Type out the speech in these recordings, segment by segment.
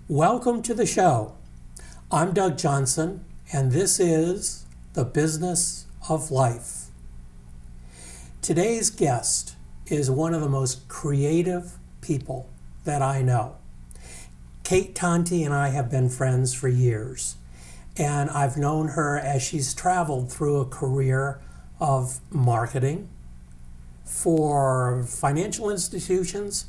Welcome to the show. I'm Doug Johnson, and this is The Business of Life. Today's guest is one of the most creative people that I know. Kate Tonti and I have been friends for years, and I've known her as she's traveled through a career of marketing for financial institutions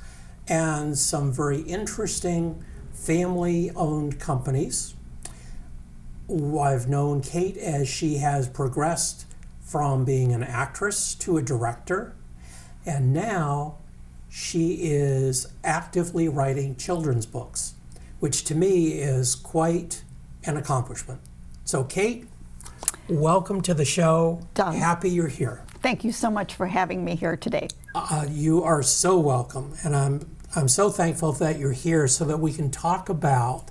and some very interesting family-owned companies. I've known Kate as she has progressed from being an actress to a director, and now she is actively writing children's books, which to me is quite an accomplishment. So Kate, welcome to the show. Doug. Happy you're here. Thank you so much for having me here today. You are so welcome, and I'm so thankful that you're here so that we can talk about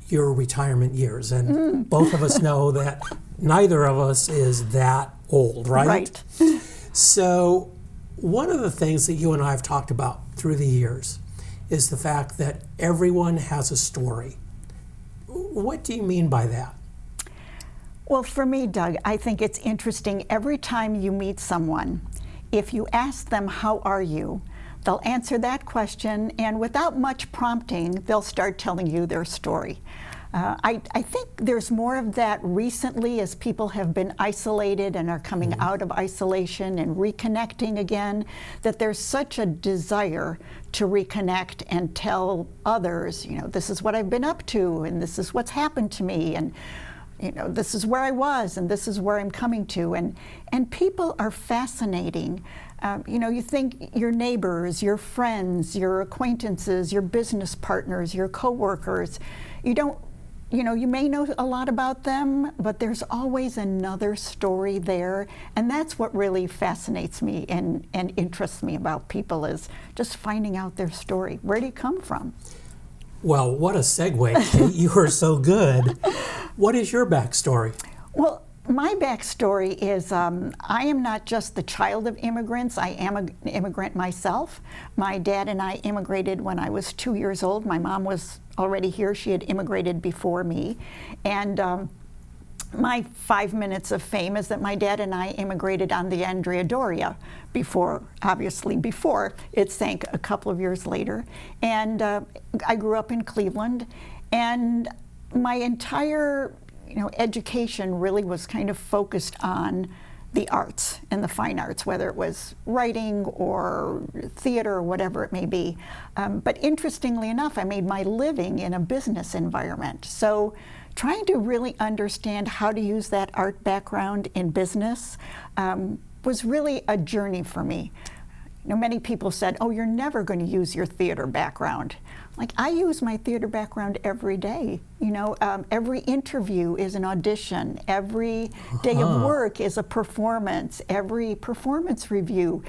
your retirement years. And both of us know that neither of us is that old, right? Right. So one of the things that you and I have talked about through the years is the fact that everyone has a story. What do you mean by that? Well, for me, Doug, I think it's interesting every time you meet someone, if you ask them, how are you? They'll answer that question, and without much prompting, they'll start telling you their story. I think there's more of that recently as people have been isolated and are coming out of isolation and reconnecting again, that there's such a desire to reconnect and tell others, you know, this is what I've been up to, and this is what's happened to me, and you know, this is where I was, and this is where I'm coming to, and people are fascinating. You know, you think your neighbors, your friends, your acquaintances, your business partners, your coworkers, you may know a lot about them, but there's always another story there, and that's what really fascinates me and interests me about people, is just finding out their story. Where do you come from? Well, what a segue, Kate. You are so good. What is your backstory? Well, my backstory is I am not just the child of immigrants. I am an immigrant myself. My dad and I immigrated when I was 2 years old. My mom was already here. She had immigrated before me. And my 5 minutes of fame is that my dad and I immigrated on the Andrea Doria before it sank a couple of years later. And I grew up in Cleveland, and my entire education really was kind of focused on the arts and the fine arts, whether it was writing or theater or whatever it may be. But interestingly enough, I made my living in a business environment. So trying to really understand how to use that art background in business was really a journey for me. Many people said, oh, you're never going to use your theater background. Like, I use my theater background every day. Every interview is an audition. Every day of work is a performance. Every performance review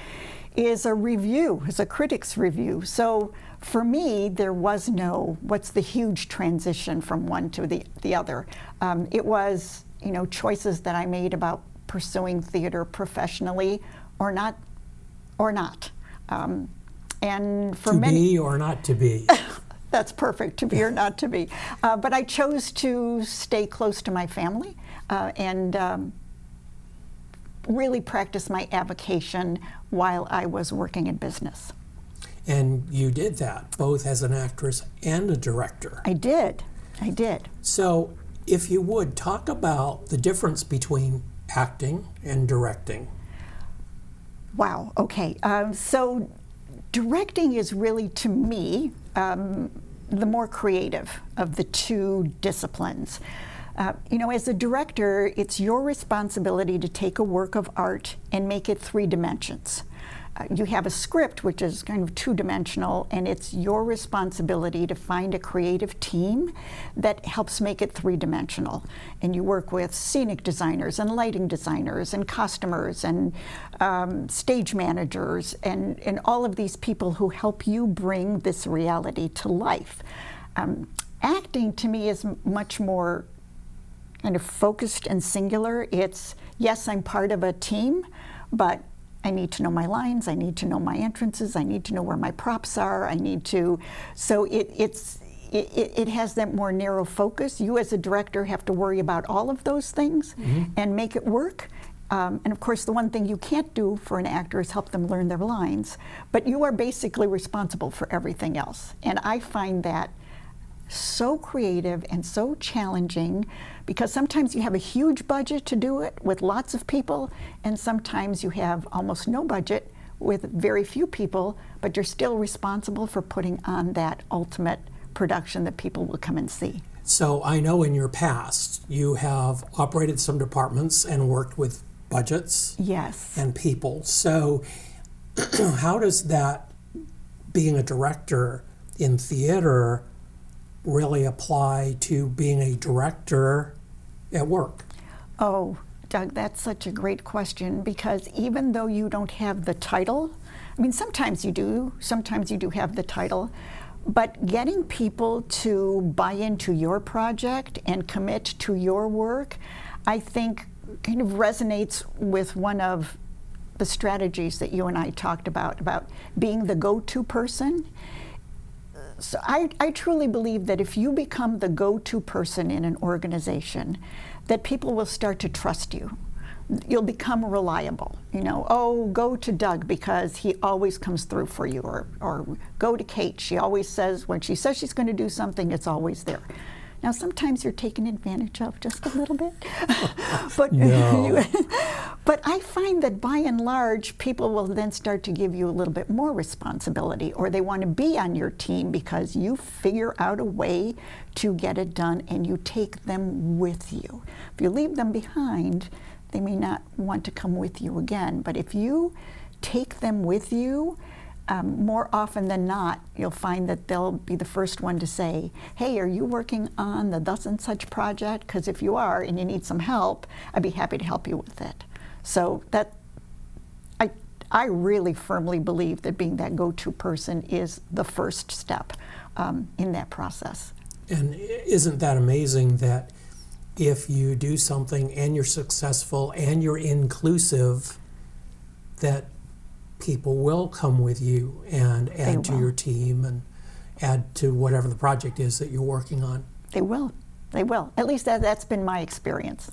is a critic's review. So for me, there was no, what's the huge transition from one to the other. It was, choices that I made about pursuing theater professionally or not. And for many, to be or not to be. That's perfect, to be or not to be. But I chose to stay close to my family and really practice my avocation while I was working in business. And you did that, both as an actress and a director. I did. So if you would, talk about the difference between acting and directing. Wow, okay. So directing is really, to me, the more creative of the two disciplines. As a director, it's your responsibility to take a work of art and make it 3 dimensions. You have a script, which is kind of 2-dimensional, and it's your responsibility to find a creative team that helps make it 3-dimensional. And you work with scenic designers and lighting designers and costumers and stage managers and all of these people who help you bring this reality to life. Acting, to me, is much more kind of focused and singular. It's, yes, I'm part of a team, but I need to know my lines, I need to know my entrances, I need to know where my props are, so it's it has that more narrow focus. You as a director have to worry about all of those things and make it work. And of course, the one thing you can't do for an actor is help them learn their lines, but you are basically responsible for everything else. And I find that so creative and so challenging, because sometimes you have a huge budget to do it with lots of people, and sometimes you have almost no budget with very few people, but you're still responsible for putting on that ultimate production that people will come and see. So I know in your past you have operated some departments and worked with budgets Yes. and people. So how does that, being a director in theater, really apply to being a director at work? Oh, Doug, that's such a great question, because even though you don't have the title, I mean, sometimes you do have the title, but getting people to buy into your project and commit to your work, I think kind of resonates with one of the strategies that you and I talked about being the go-to person. So I truly believe that if you become the go-to person in an organization, that people will start to trust you. You'll become reliable. You know, oh, go to Doug because he always comes through for you, or go to Kate. She always says, when she says she's going to do something, it's always there. Now, sometimes you're taken advantage of just a little bit, but No. but I find that by and large, people will then start to give you a little bit more responsibility, or they want to be on your team because you figure out a way to get it done and you take them with you. If you leave them behind, they may not want to come with you again, but if you take them with you, more often than not, you'll find that they'll be the first one to say, hey, are you working on the thus and such project? Because if you are and you need some help, I'd be happy to help you with it. So that, I really firmly believe that being that go-to person is the first step in that process. And isn't that amazing that if you do something and you're successful and you're inclusive, that people will come with you and add to your team and add to whatever the project is that you're working on? They will. They will. At least that's been my experience.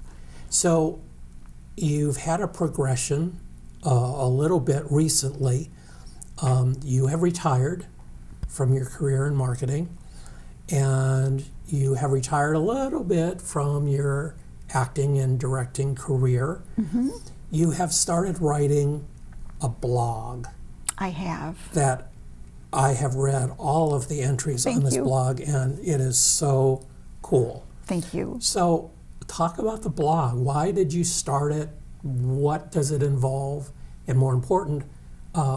So you've had a progression a little bit recently. You have retired from your career in marketing, and you have retired a little bit from your acting and directing career. Mm-hmm. You have started writing a blog. I have. That I have read all of the entries on this blog, and it is so cool. Thank you. So talk about the blog. Why did you start it? What does it involve? And more important,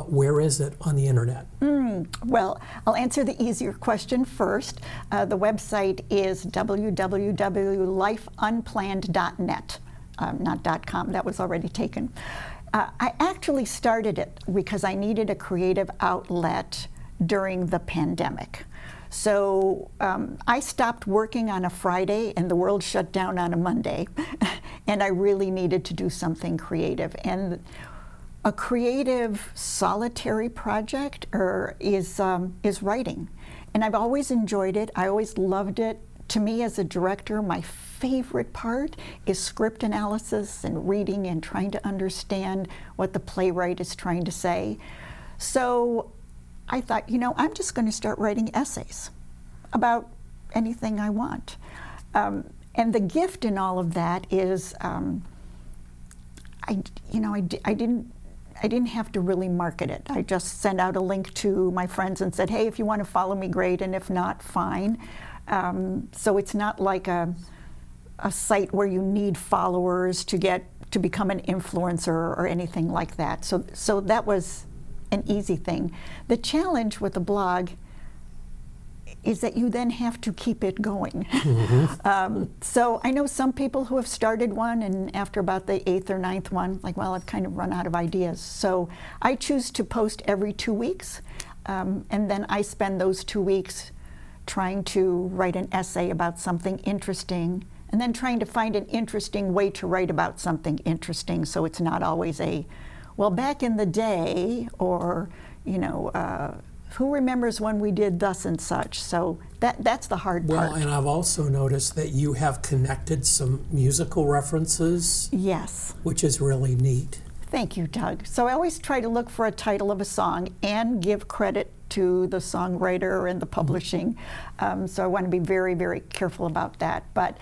where is it on the internet? Well, I'll answer the easier question first. The website is www.lifeunplanned.net, not .com. That was already taken. I actually started it because I needed a creative outlet during the pandemic. So I stopped working on a Friday and the world shut down on a Monday, and I really needed to do something creative. And a creative solitary project is writing. And I've always enjoyed it. I always loved it. To me as a director, my favorite part is script analysis and reading and trying to understand what the playwright is trying to say. So I thought, you know, I'm just going to start writing essays about anything I want. And the gift in all of that is, I didn't have to really market it. I just sent out a link to my friends and said, hey, if you want to follow me, great, and if not, fine. So it's not like a site where you need followers to become an influencer or anything like that. So that was an easy thing. The challenge with a blog is that you then have to keep it going. Mm-hmm. So I know some people who have started one, and after about the 8th or 9th one, like, well, I've kind of run out of ideas. So I choose to post every 2 weeks, and then I spend those 2 weeks trying to write an essay about something interesting, and then trying to find an interesting way to write about something interesting, so it's not always well, back in the day, or, Who remembers when we did thus and such? So that's the hard part. Well, and I've also noticed that you have connected some musical references. Yes. Which is really neat. Thank you, Doug. So I always try to look for a title of a song and give credit to the songwriter and the publishing. So I want to be very, very careful about that. But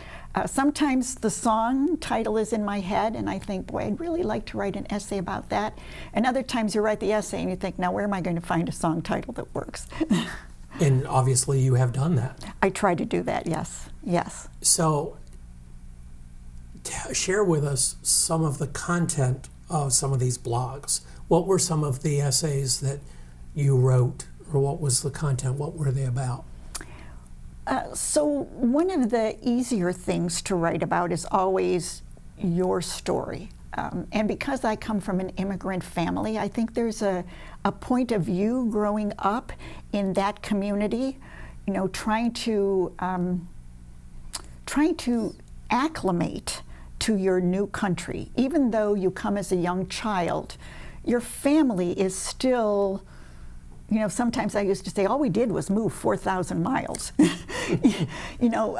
sometimes the song title is in my head and I think, boy, I'd really like to write an essay about that. And other times you write the essay and you think, now where am I going to find a song title that works? And obviously you have done that. I try to do that, yes, yes. So share with us some of the content of some of these blogs. What were some of the essays that you wrote, or what was the content? What were they about? So one of the easier things to write about is always your story. And because I come from an immigrant family, I think there's a point of view growing up in that community, you know, trying to acclimate to your new country. Even though you come as a young child, your family is still, you know, sometimes I used to say, all we did was move 4,000 miles. You know,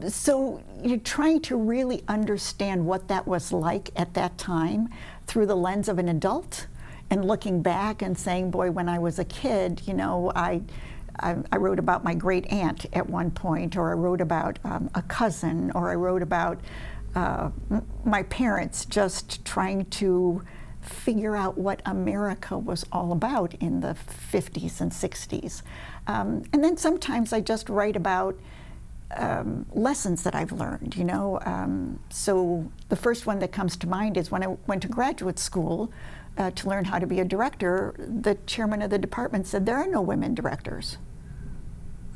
so you're trying to really understand what that was like at that time through the lens of an adult, and looking back and saying, boy, when I was a kid, you know, I wrote about my great aunt at one point, or I wrote about a cousin, or I wrote about my parents just trying to figure out what America was all about in the 50s and 60s. And then sometimes I just write about lessons that I've learned, you know. So the first one that comes to mind is when I went to graduate school to learn how to be a director, the chairman of the department said, there are no women directors.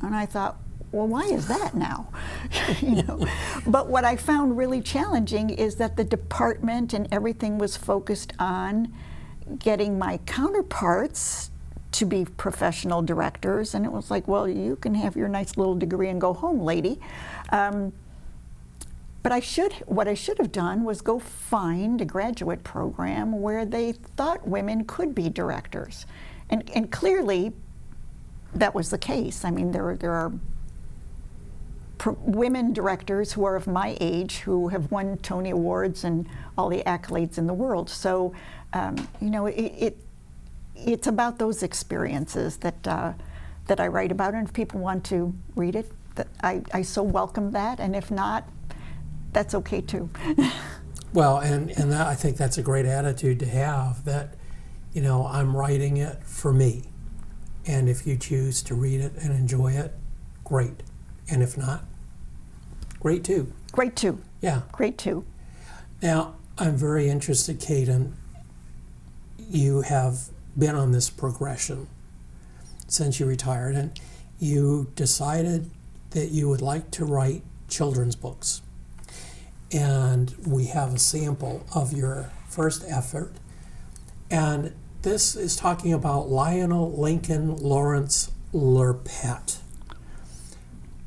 And I thought, well, why is that now? You know, but what I found really challenging is that the department and everything was focused on getting my counterparts to be professional directors, and it was like, well, you can have your nice little degree and go home, lady. But what I should have done was go find a graduate program where they thought women could be directors, and clearly that was the case. I mean, there are women directors who are of my age who have won Tony Awards and all the accolades in the world. So, you know, it's about those experiences that I write about, and if people want to read it, that I so welcome that, and if not, that's okay too. Well, and that, I think that's a great attitude to have, that, you know, I'm writing it for me, and if you choose to read it and enjoy it, great. And if not, great too. Great too. Yeah. Great too. Now, I'm very interested, Kate, in you have been on this progression since you retired, and you decided that you would like to write children's books. And we have a sample of your first effort. And this is talking about Lionel Lincoln Lawrence Lerpet.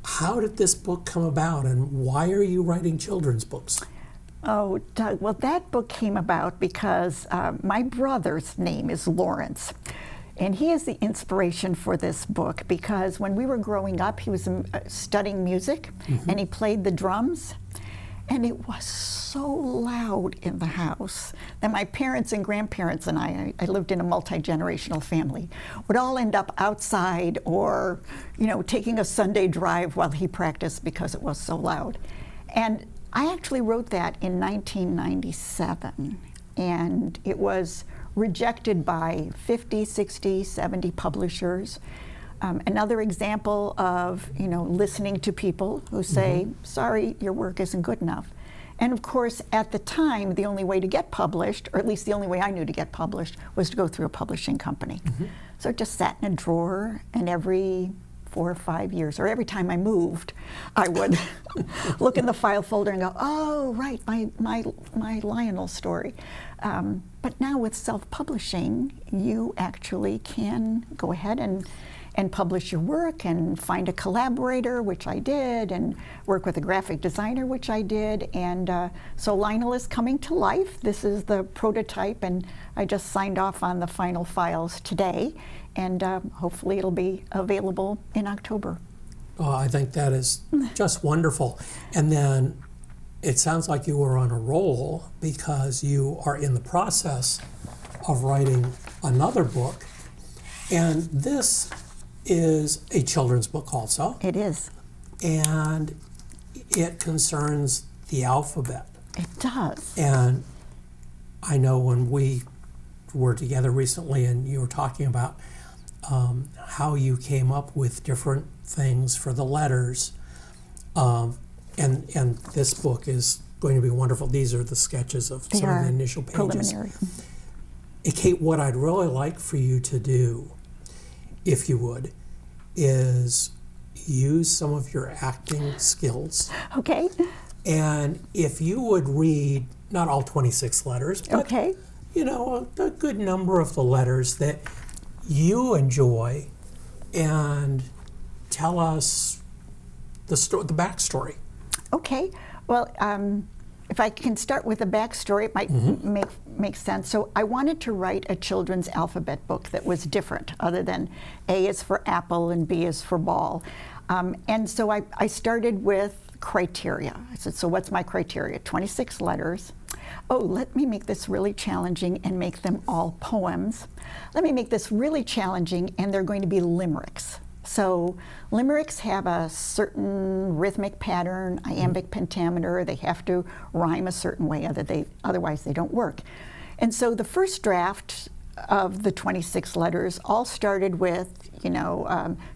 How did this book come about, and why are you writing children's books? Oh, Doug, well, that book came about because my brother's name is Lawrence, and he is the inspiration for this book because when we were growing up, he was studying music, and he played the drums, and it was so loud in the house that my parents and grandparents and I lived in a multi-generational family, would all end up outside or, you know, taking a Sunday drive while he practiced because it was so loud. And I actually wrote that in 1997, and it was rejected by 50, 60, 70 publishers. Another example of, you know, listening to people who say, sorry, your work isn't good enough. And of course, at the time, the only way to get published, or at least the only way I knew to get published, was to go through a publishing company. So it just sat in a drawer, and every 4 or 5 years, or every time I moved, I would look in the file folder and go, oh, right, my Lionel story. But now with self-publishing, you actually can go ahead and and publish your work and find a collaborator, which I did, and work with a graphic designer, which I did. And so Lionel is coming to life. This is the prototype, and I just signed off on the final files today. And hopefully it'll be available in October. Oh, I think that is just wonderful. And then it sounds like you were on a roll because you are in the process of writing another book. And this is a children's book also. It is. And it concerns the alphabet. It does. And I know when we were together recently and you were talking about how you came up with different things for the letters. And this book is going to be wonderful. These are the sketches of some of the initial pages. Preliminary. Kate, what I'd really like for you to do, if you would, is use some of your acting skills. Okay. And if you would read, not all 26 letters, but Okay. you know, a good number of the letters that you enjoy, and tell us the backstory. Okay. Well, if I can start with the backstory, it might make sense. So I wanted to write a children's alphabet book that was different, other than A is for apple and B is for ball. And so I started with criteria. I said, so what's my criteria? 26 letters. Oh, let me make this really challenging and make them all poems. Let me make this really challenging, and they're going to be limericks. So limericks have a certain rhythmic pattern, iambic pentameter. They have to rhyme a certain way, otherwise they don't work. And so the first draft of the 26 letters all started with,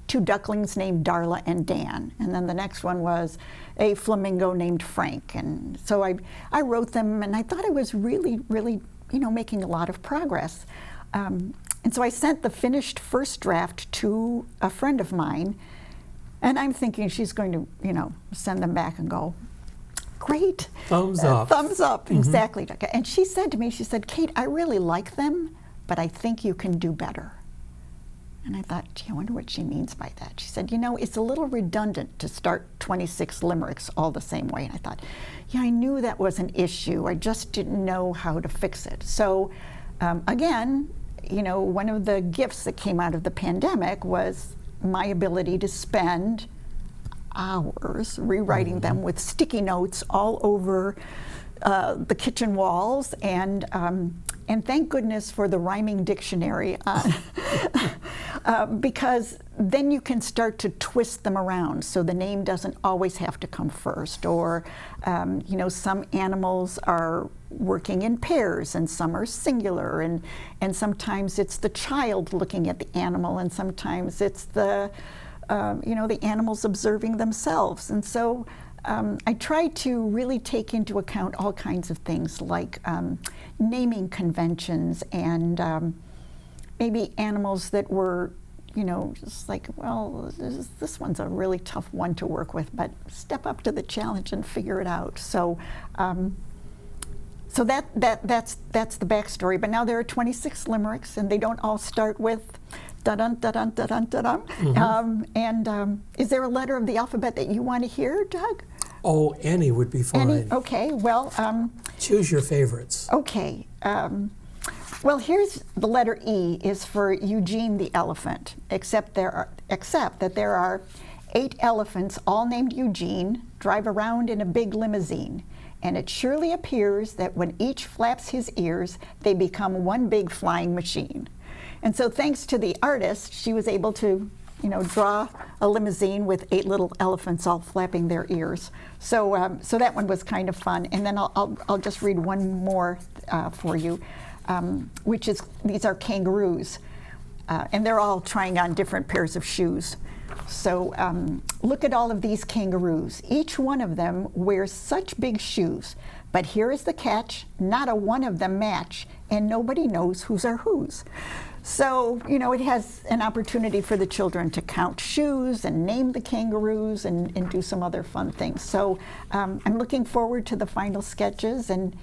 two ducklings named Darla and Dan. And then the next one was a flamingo named Frank. And so I wrote them, and I thought I was really, really, making a lot of progress. And so I sent the finished first draft to a friend of mine, and I'm thinking she's going to, send them back and go, great. Thumbs up. Thumbs up, exactly. And she said to me, Kate, I really like them, but I think you can do better. And I thought, gee, I wonder what she means by that. She said, it's a little redundant to start 26 limericks all the same way. And I thought, yeah, I knew that was an issue. I just didn't know how to fix it. So again, one of the gifts that came out of the pandemic was my ability to spend hours rewriting them with sticky notes all over the kitchen walls, and thank goodness for the rhyming dictionary, because then you can start to twist them around so the name doesn't always have to come first, or some animals are working in pairs and some are singular, and sometimes it's the child looking at the animal, and sometimes it's the animals observing themselves. And so I try to really take into account all kinds of things like naming conventions, and maybe animals that were, just like, well, this one's a really tough one to work with, but step up to the challenge and figure it out. So that's the backstory. But now there are 26 limericks, and they don't all start with da-dun, da-dun, da-dun, da-dun. Is there a letter of the alphabet that you want to hear, Doug? Oh, any would be fine. Any? Okay, well. Choose your favorites. Okay. Well, here's the letter E is for Eugene the elephant, except that there are 8 elephants, all named Eugene, drive around in a big limousine. And it surely appears that when each flaps his ears, they become one big flying machine. And so thanks to the artist, she was able to, draw a limousine with 8 little elephants all flapping their ears. So so that one was kind of fun. And then I'll just read one more for you, which is, these are kangaroos. And they're all trying on different pairs of shoes. So look at all of these kangaroos. Each one of them wears such big shoes. But here is the catch, not a one of them match, and nobody knows whose are whose. So, it has an opportunity for the children to count shoes and name the kangaroos and do some other fun things. So I'm looking forward to the final sketches and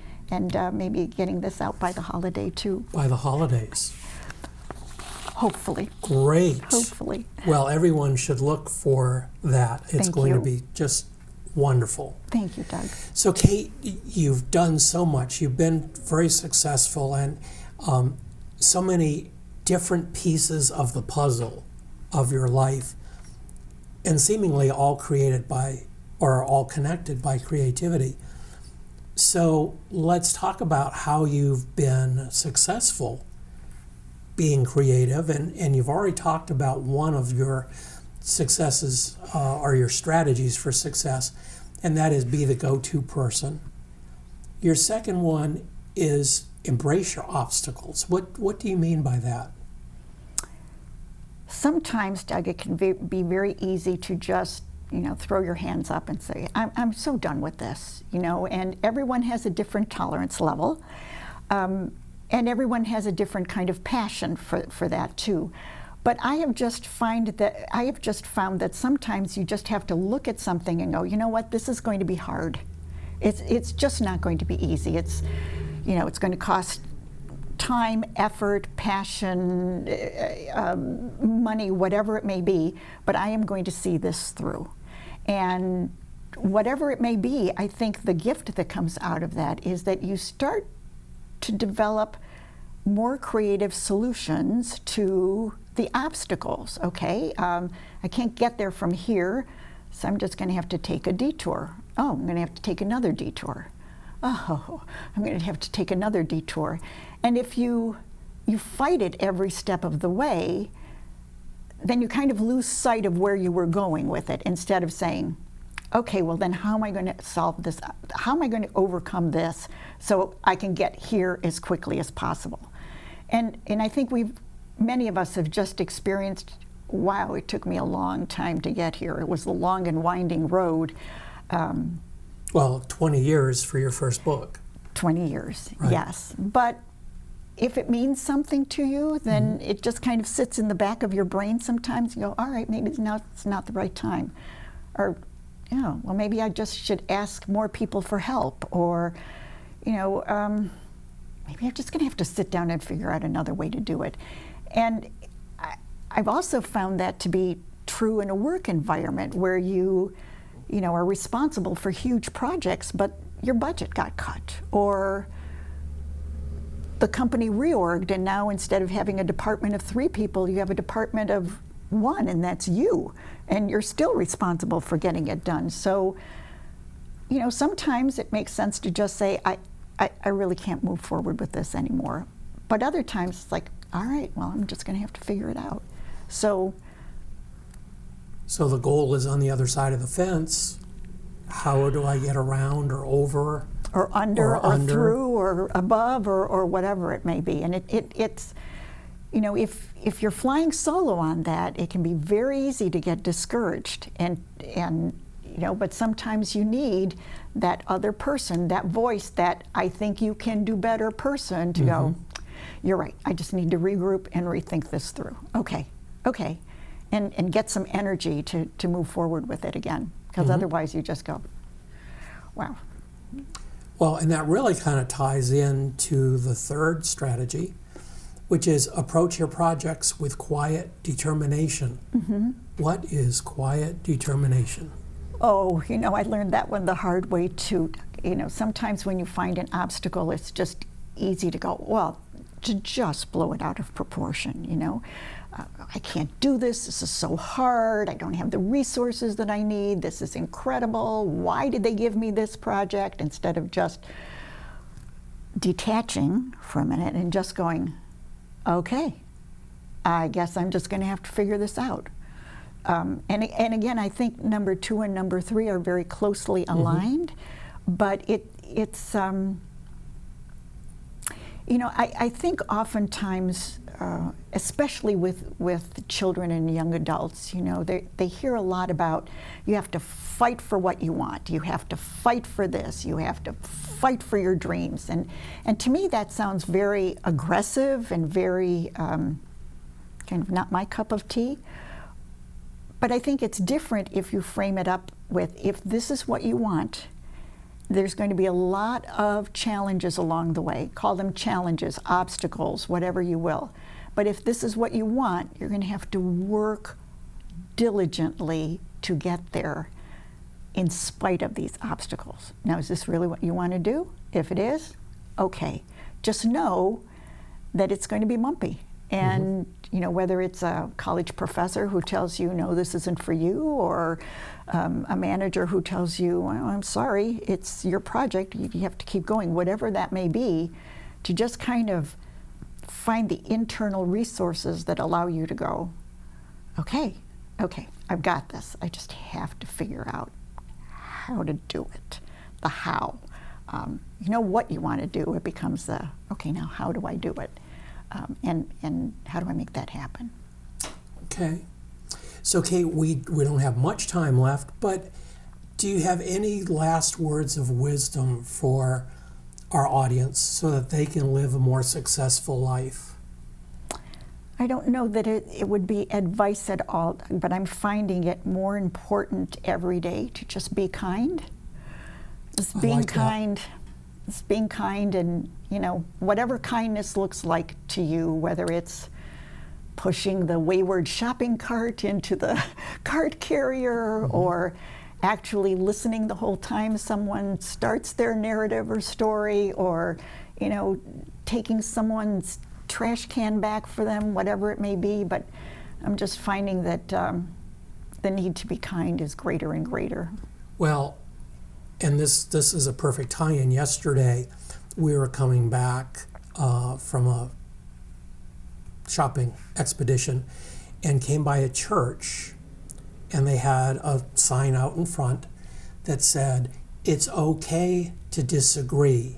maybe getting this out by the holiday too. By the holidays. Hopefully. Great. Hopefully. Well, everyone should look for that. It's Thank going to you. be just wonderful. Thank you, Doug. So, Kate, you've done so much. You've been very successful, and so many different pieces of the puzzle of your life, and seemingly all created by, or all connected by creativity. So let's talk about how you've been successful being creative, and you've already talked about one of your successes or your strategies for success, and that is be the go-to person. Your second one is embrace your obstacles. What do you mean by that? Sometimes, Doug, it can be very easy to just, throw your hands up and say, I'm so done with this, and everyone has a different tolerance level, and everyone has a different kind of passion for that too. But I have just found that sometimes you just have to look at something and go, you know what, this is going to be hard. It's just not going to be easy. It's going to cost time, effort, passion, money, whatever it may be, but I am going to see this through. And whatever it may be, I think the gift that comes out of that is that you start to develop more creative solutions to the obstacles, okay? I can't get there from here, so I'm just going to have to take a detour. Oh, I'm going to have to take another detour. Oh, I'm going to have to take another detour. And if you fight it every step of the way, then you kind of lose sight of where you were going with it, instead of saying, okay, well then how am I going to solve this? How am I going to overcome this so I can get here as quickly as possible? And I think many of us have just experienced, wow, it took me a long time to get here. It was a long and winding road. Well, 20 years for your first book. 20 years, Right. Yes. But if it means something to you, then it just kind of sits in the back of your brain sometimes. You go, all right, maybe now it's not the right time. Or, well, maybe I just should ask more people for help. Or, maybe I'm just going to have to sit down and figure out another way to do it. And I've also found that to be true in a work environment where you are responsible for huge projects, but your budget got cut, or the company reorged, and now instead of having a department of 3 people, you have a department of 1, and that's you, and you're still responsible for getting it done. So, sometimes it makes sense to just say, I really can't move forward with this anymore. But other times it's like, all right, well, I'm just going to have to figure it out. So the goal is on the other side of the fence. How do I get around or over? Or under, or through, or above, or whatever it may be. And it's, if you're flying solo on that, it can be very easy to get discouraged. And but sometimes you need that other person, that voice, that I think you can do better person to go, you're right, I just need to regroup and rethink this through. Okay. And get some energy to move forward with it again. Because otherwise you just go, wow. Well, and that really kind of ties into the third strategy, which is approach your projects with quiet determination. What is quiet determination? Oh, I learned that one the hard way too. Sometimes when you find an obstacle, it's just easy to go, well, to just blow it out of proportion, I can't do this. This is so hard. I don't have the resources that I need. This is incredible. Why did they give me this project? Instead of just detaching for a minute and just going, okay, I guess I'm just going to have to figure this out. And again, I think number 2 and number 3 are very closely aligned, but it's I think oftentimes, especially with children and young adults, they hear a lot about you have to fight for what you want, you have to fight for this, you have to fight for your dreams, and to me that sounds very aggressive and very kind of not my cup of tea. But I think it's different if you frame it up with, if this is what you want, there's going to be a lot of challenges along the way. Call them challenges, obstacles, whatever you will. But if this is what you want, you're going to have to work diligently to get there in spite of these obstacles. Now, is this really what you want to do? If it is, okay. Just know that it's going to be bumpy. And whether it's a college professor who tells you, no, this isn't for you, or a manager who tells you, well, I'm sorry, it's your project, you have to keep going, whatever that may be, to just kind of find the internal resources that allow you to go, okay, I've got this. I just have to figure out how to do it, the how. You know what you want to do, it becomes the, okay, now how do I do it? And how do I make that happen? Okay. So, Kate, we don't have much time left, but do you have any last words of wisdom for our audience so that they can live a more successful life? I don't know that it would be advice at all, but I'm finding it more important every day to just be kind. Just being kind. Just being kind, and whatever kindness looks like to you, whether it's pushing the wayward shopping cart into the cart carrier, or actually listening the whole time someone starts their narrative or story, or taking someone's trash can back for them, whatever it may be. But I'm just finding that the need to be kind is greater and greater. Well, and this is a perfect tie-in. Yesterday, we were coming back from a shopping expedition and came by a church, and they had a sign out in front that said, "It's okay to disagree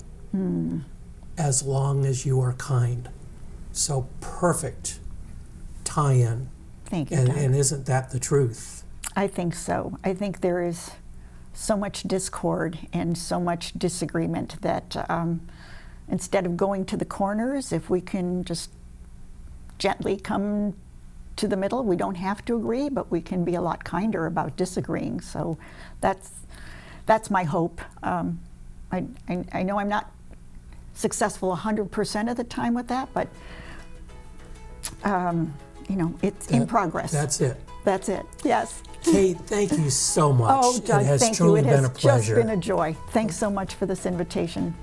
as long as you are kind." So perfect tie-in. Thank you, and, Doug. and isn't that the truth? I think so. I think there is so much discord and so much disagreement that instead of going to the corners, if we can just gently come to the middle, we don't have to agree, but we can be a lot kinder about disagreeing. So that's my hope. I know I'm not successful 100% of the time with that, but it's in progress. That's it. That's it, yes. Kate, thank you so much. Oh, Doug, it has thank truly you. It been has a pleasure. just been a joy. Thanks so much for this invitation.